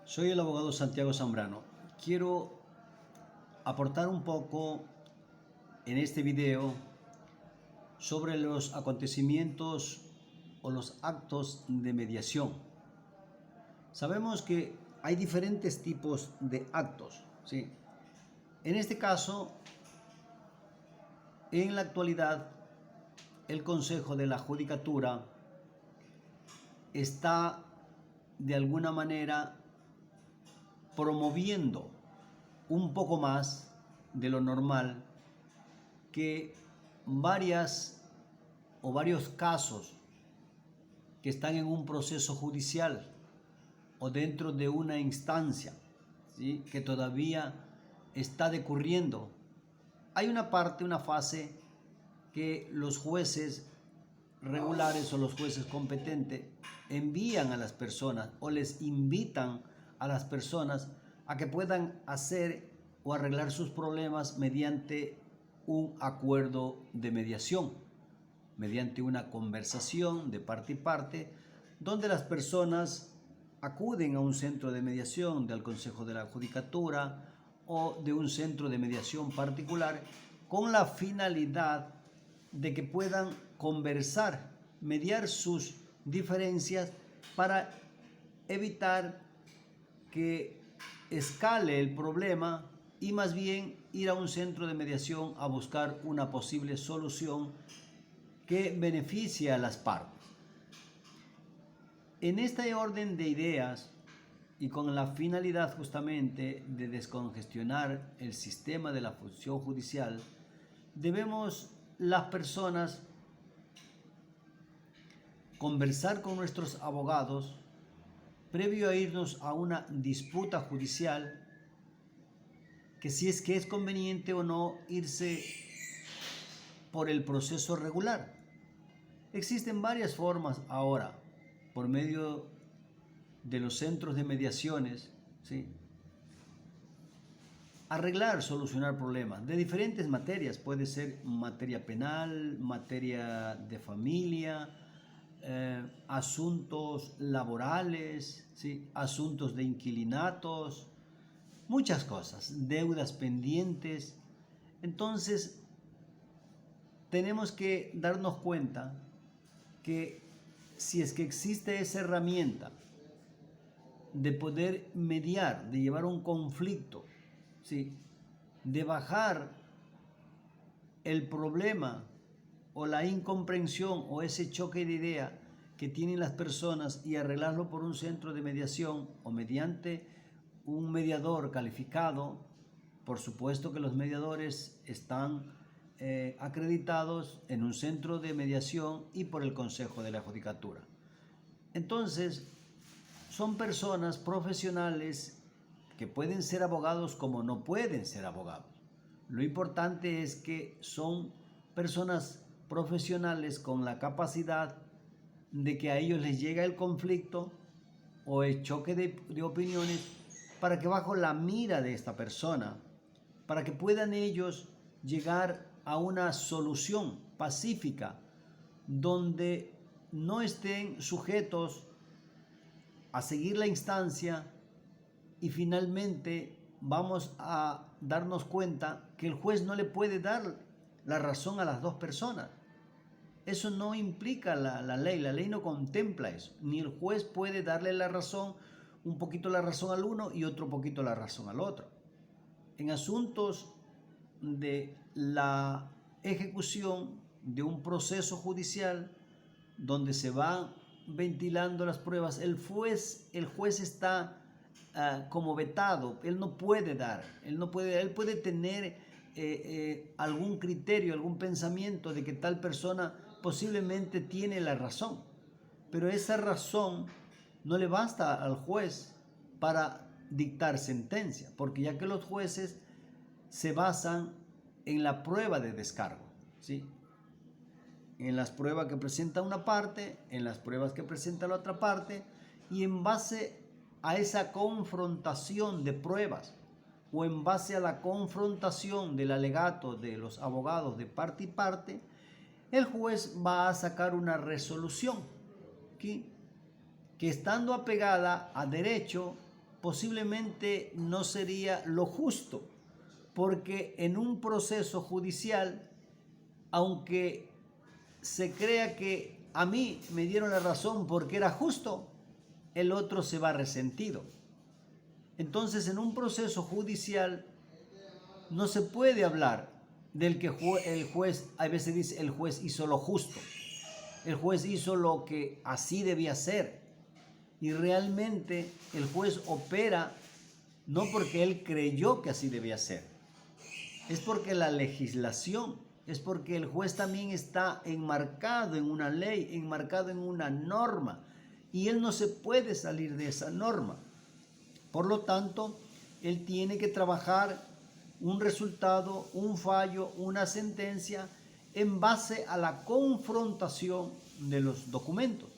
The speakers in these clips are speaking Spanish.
Soy el abogado Santiago Zambrano. Quiero aportar un poco en este video sobre los acontecimientos o los actos de mediación. Sabemos que hay diferentes tipos de actos, ¿sí? En este caso, en la actualidad, el Consejo de la Judicatura está de alguna manera promoviendo un poco más de lo normal que varios casos que están en un proceso judicial o dentro de una instancia, ¿sí?, que todavía está decurriendo. Hay una fase que los jueces regulares o los jueces competentes envían a las personas o les invitan a las personas a que puedan hacer o arreglar sus problemas mediante un acuerdo de mediación, mediante una conversación de parte y parte, donde las personas acuden a un centro de mediación del Consejo de la Judicatura o de un centro de mediación particular con la finalidad de que puedan conversar, mediar sus diferencias para evitar que escale el problema y más bien ir a un centro de mediación a buscar una posible solución que beneficie a las partes. En este orden de ideas y con la finalidad justamente de descongestionar el sistema de la función judicial, debemos las personas conversar con nuestros abogados previo a irnos a una disputa judicial, que si es que es conveniente o no irse por el proceso regular. Existen varias formas ahora, por medio de los centros de mediaciones, ¿sí?, arreglar, solucionar problemas de diferentes materias. Puede ser materia penal, materia de familia, asuntos laborales, ¿sí?, asuntos de inquilinatos, muchas cosas, deudas pendientes. Entonces, tenemos que darnos cuenta que si es que existe esa herramienta de poder mediar, de llevar un conflicto, ¿sí?, de bajar el problema o la incomprensión o ese choque de idea que tienen las personas y arreglarlo por un centro de mediación o mediante un mediador calificado. Por supuesto que los mediadores están acreditados en un centro de mediación y por el Consejo de la Judicatura. Entonces, son personas profesionales que pueden ser abogados como no pueden ser abogados. Lo importante es que son personas profesionales con la capacidad de que a ellos les llega el conflicto o el choque de opiniones, para que bajo la mira de esta persona, para que puedan ellos llegar a una solución pacífica donde no estén sujetos a seguir la instancia y finalmente vamos a darnos cuenta que el juez no le puede dar la razón a las dos personas. Eso no implica la ley no contempla eso, ni el juez puede darle la razón, un poquito la razón al uno y otro poquito la razón al otro. En asuntos de la ejecución de un proceso judicial donde se van ventilando las pruebas, el juez está como vetado. Él no puede dar, él puede tener algún criterio, algún pensamiento de que tal persona posiblemente tiene la razón, pero esa razón no le basta al juez para dictar sentencia, porque ya que los jueces se basan en la prueba de descargo, ¿sí?, en las pruebas que presenta una parte, en las pruebas que presenta la otra parte, y en base a esa confrontación de pruebas o en base a la confrontación del alegato de los abogados de parte y parte, el juez va a sacar una resolución que estando apegada a derecho posiblemente no sería lo justo, porque en un proceso judicial, aunque se crea que a mí me dieron la razón porque era justo, el otro se va resentido. Entonces, en un proceso judicial no se puede hablar del que el juez, a veces dice, el juez hizo lo justo, el juez hizo lo que así debía ser. Y realmente el juez opera no porque él creyó que así debía ser, es porque la legislación, es porque el juez también está enmarcado en una ley, enmarcado en una norma, y él no se puede salir de esa norma. Por lo tanto, él tiene que trabajar un resultado, un fallo, una sentencia en base a la confrontación de los documentos.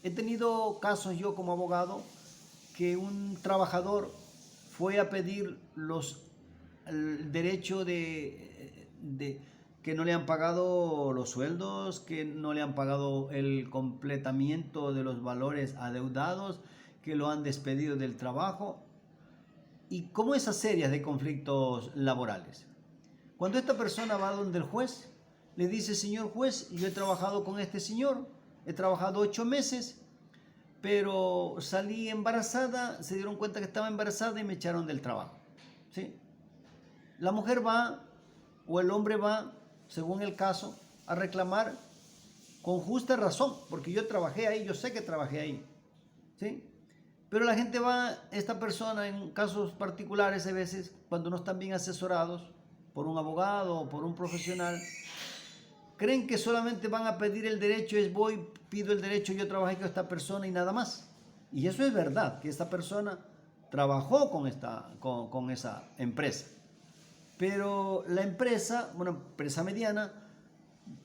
He tenido casos yo como abogado que un trabajador fue a pedir el derecho de que no le han pagado los sueldos, que no le han pagado el completamiento de los valores adeudados, que lo han despedido del trabajo, y como esas series de conflictos laborales. Cuando esta persona va donde el juez, le dice: señor juez, yo he trabajado con este señor, he trabajado 8 meses, pero salí embarazada, se dieron cuenta que estaba embarazada y me echaron del trabajo. ¿Sí? La mujer va, o el hombre va, según el caso, a reclamar con justa razón, porque yo trabajé ahí, yo sé que trabajé ahí. ¿Sí? Pero la gente va, esta persona en casos particulares a veces, cuando no están bien asesorados por un abogado o por un profesional, creen que solamente van a pedir el derecho, es voy, pido el derecho, yo trabajé con esta persona y nada más. Y eso es verdad, que esta persona trabajó con esa empresa. Pero la empresa, una empresa mediana,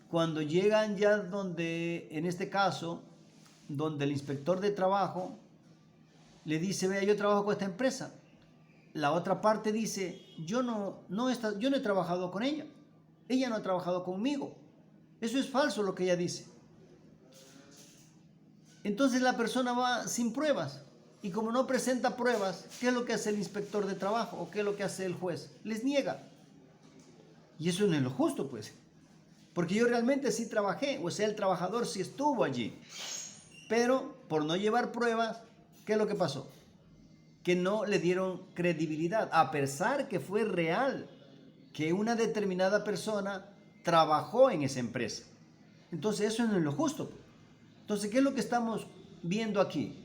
cuando llegan ya donde, en este caso, donde el inspector de trabajo le dice: vea, yo trabajo con esta empresa. La otra parte dice: yo no he trabajado con ella. Ella no ha trabajado conmigo. Eso es falso lo que ella dice. Entonces la persona va sin pruebas. Y como no presenta pruebas, ¿qué es lo que hace el inspector de trabajo? ¿O qué es lo que hace el juez? Les niega. Y eso no es lo justo, pues. Porque yo realmente sí trabajé. O sea, el trabajador sí estuvo allí. Pero por no llevar pruebas, ¿qué es lo que pasó? Que no le dieron credibilidad, a pesar que fue real que una determinada persona trabajó en esa empresa. Entonces eso no es lo justo. Entonces, ¿qué es lo que estamos viendo aquí?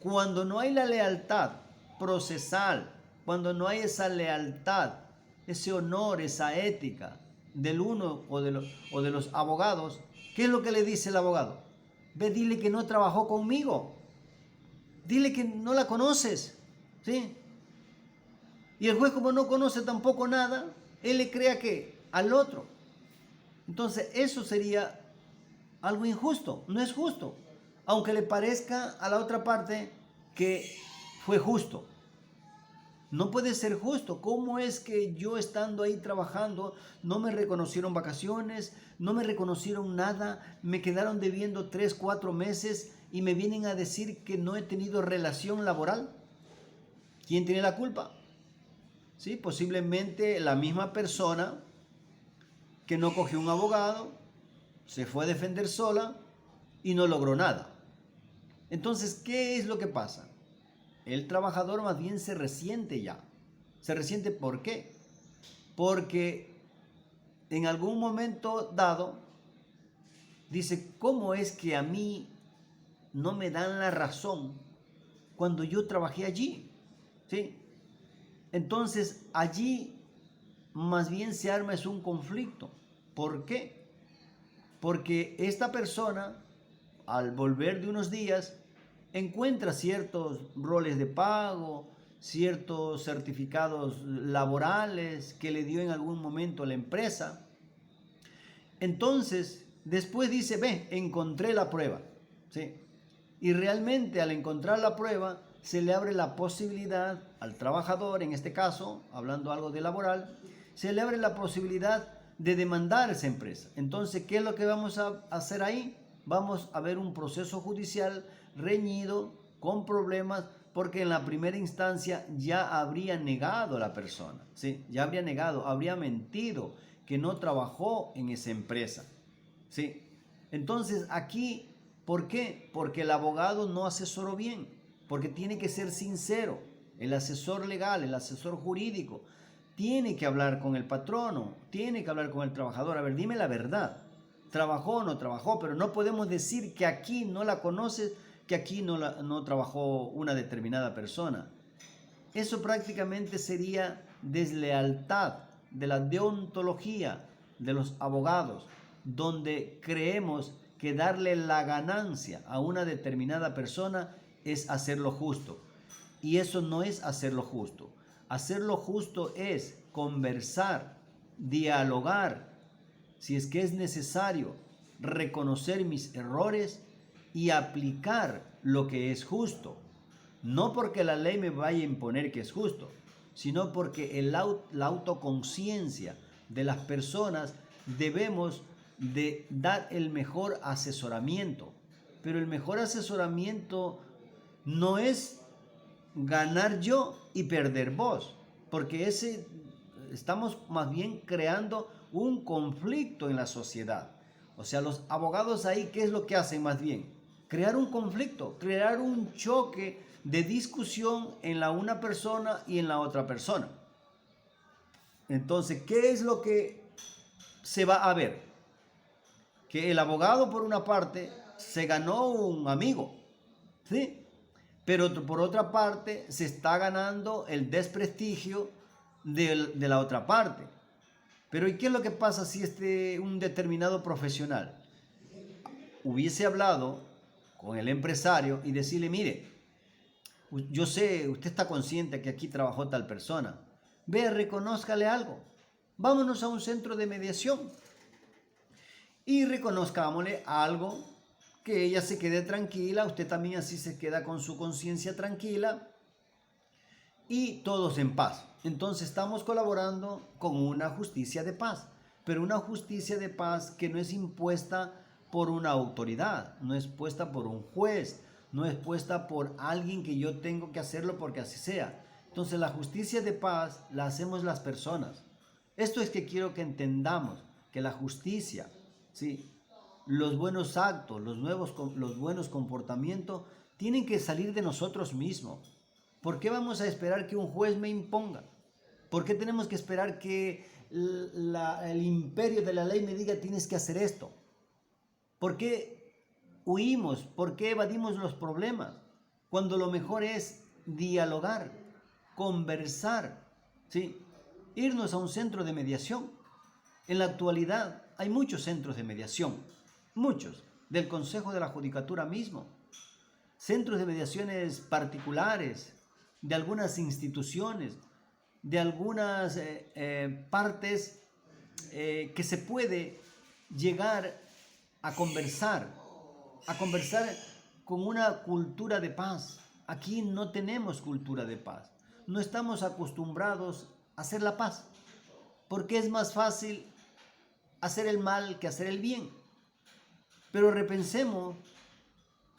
Cuando no hay la lealtad procesal, cuando no hay esa lealtad, ese honor, esa ética del uno o de los abogados, ¿qué es lo que le dice el abogado? Ve, dile que no trabajó conmigo. Dile que no la conoces, ¿sí? Y el juez, como no conoce tampoco nada, él le crea que al otro. Entonces eso sería algo injusto, no es justo, aunque le parezca a la otra parte que fue justo. No puede ser justo. ¿Cómo es que yo, estando ahí trabajando, no me reconocieron vacaciones, no me reconocieron nada, me quedaron debiendo 3, 4 meses y me vienen a decir que no he tenido relación laboral? ¿Quién tiene la culpa? Sí, posiblemente la misma persona que no cogió un abogado, se fue a defender sola y no logró nada. Entonces, ¿qué es lo que pasa? El trabajador más bien se resiente ya. ¿Se resiente por qué? Porque en algún momento dado dice: ¿cómo es que a mí no me dan la razón cuando yo trabajé allí? ¿Sí? Entonces allí más bien se arma es un conflicto. ¿Por qué? Porque esta persona, al volver de unos días, encuentra ciertos roles de pago, ciertos certificados laborales que le dio en algún momento la empresa. Entonces, después dice: ve, encontré la prueba. ¿Sí? Y realmente al encontrar la prueba, se le abre la posibilidad al trabajador, en este caso, hablando algo de laboral, se le abre la posibilidad de demandar a esa empresa. Entonces, ¿qué es lo que vamos a hacer ahí? Vamos a ver un proceso judicial reñido, con problemas, porque en la primera instancia ya habría negado a la persona, ¿sí? Ya habría negado, habría mentido que no trabajó en esa empresa, ¿sí? Entonces aquí, ¿por qué? Porque el abogado no asesoró bien, porque tiene que ser sincero. El asesor legal, el asesor jurídico, tiene que hablar con el patrono, tiene que hablar con el trabajador. A ver, dime la verdad. ¿Trabajó o no trabajó? Pero no podemos decir que aquí no la conoces, que aquí no trabajó una determinada persona. Eso prácticamente sería deslealtad de la deontología de los abogados, donde creemos que darle la ganancia a una determinada persona es hacer lo justo. Y eso no es hacer lo justo. Hacer lo justo es conversar, dialogar, si es que es necesario, reconocer mis errores y aplicar lo que es justo. No porque la ley me vaya a imponer que es justo, sino porque la autoconciencia de las personas debemos de dar el mejor asesoramiento. Pero el mejor asesoramiento no es ganar yo y perder vos, porque estamos más bien creando un conflicto en la sociedad. O sea, los abogados ahí, ¿qué es lo que hacen más bien? Crear un conflicto, crear un choque de discusión en la una persona y en la otra persona. Entonces, ¿qué es lo que se va a ver? Que el abogado, por una parte, se ganó un amigo, ¿sí? Pero por otra parte, se está ganando el desprestigio de la otra parte. Pero ¿y qué es lo que pasa si un determinado profesional hubiese hablado con el empresario y decirle, mire, yo sé, usted está consciente que aquí trabajó tal persona, ve, reconózcale algo, vámonos a un centro de mediación y reconozcámosle algo, que ella se quede tranquila, usted también así se queda con su conciencia tranquila y todos en paz. Entonces estamos colaborando con una justicia de paz, pero una justicia de paz que no es impuesta por una autoridad, no es puesta por un juez, no es puesta por alguien que yo tengo que hacerlo porque así sea. Entonces la justicia de paz la hacemos las personas. Esto es que quiero que entendamos que la justicia, ¿sí?, los buenos actos, los buenos comportamientos tienen que salir de nosotros mismos. ¿Por qué vamos a esperar que un juez me imponga? ¿Por qué tenemos que esperar que el imperio de la ley me diga tienes que hacer esto? ¿Por qué huimos? ¿Por qué evadimos los problemas? Cuando lo mejor es dialogar, conversar, ¿sí? Irnos a un centro de mediación. En la actualidad hay muchos centros de mediación, muchos, del Consejo de la Judicatura mismo, centros de mediaciones particulares, de algunas instituciones, de algunas partes que se puede llegar a conversar con una cultura de paz. Aquí no tenemos cultura de paz, no estamos acostumbrados a hacer la paz, porque es más fácil hacer el mal que hacer el bien. Pero repensemos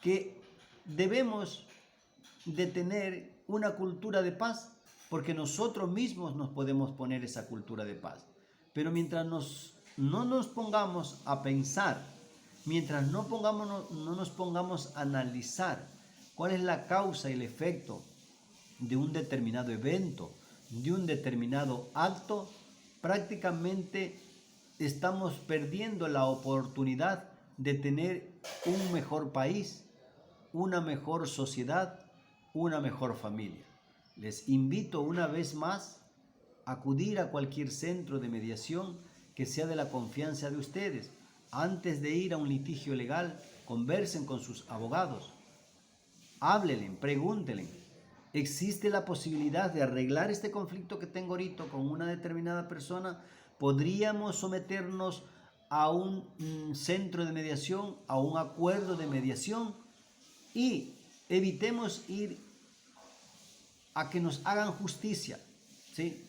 que debemos de tener una cultura de paz, porque nosotros mismos nos podemos poner esa cultura de paz. Pero mientras no nos pongamos a pensar, mientras no nos pongamos a analizar cuál es la causa y el efecto de un determinado evento, de un determinado acto, prácticamente estamos perdiendo la oportunidad de tener un mejor país, una mejor sociedad, una mejor familia. Les invito una vez más a acudir a cualquier centro de mediación que sea de la confianza de ustedes. Antes de ir a un litigio legal, conversen con sus abogados. Háblenle, pregúntenle. ¿Existe la posibilidad de arreglar este conflicto que tengo ahorita con una determinada persona? ¿Podríamos someternos a un centro de mediación, a un acuerdo de mediación? Y evitemos ir a que nos hagan justicia, ¿sí?,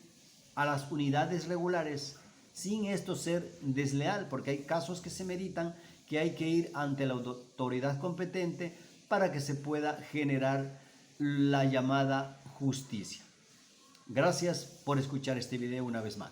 a las unidades regulares, sin esto ser desleal, porque hay casos que se meritan que hay que ir ante la autoridad competente para que se pueda generar la llamada justicia. Gracias por escuchar este video una vez más.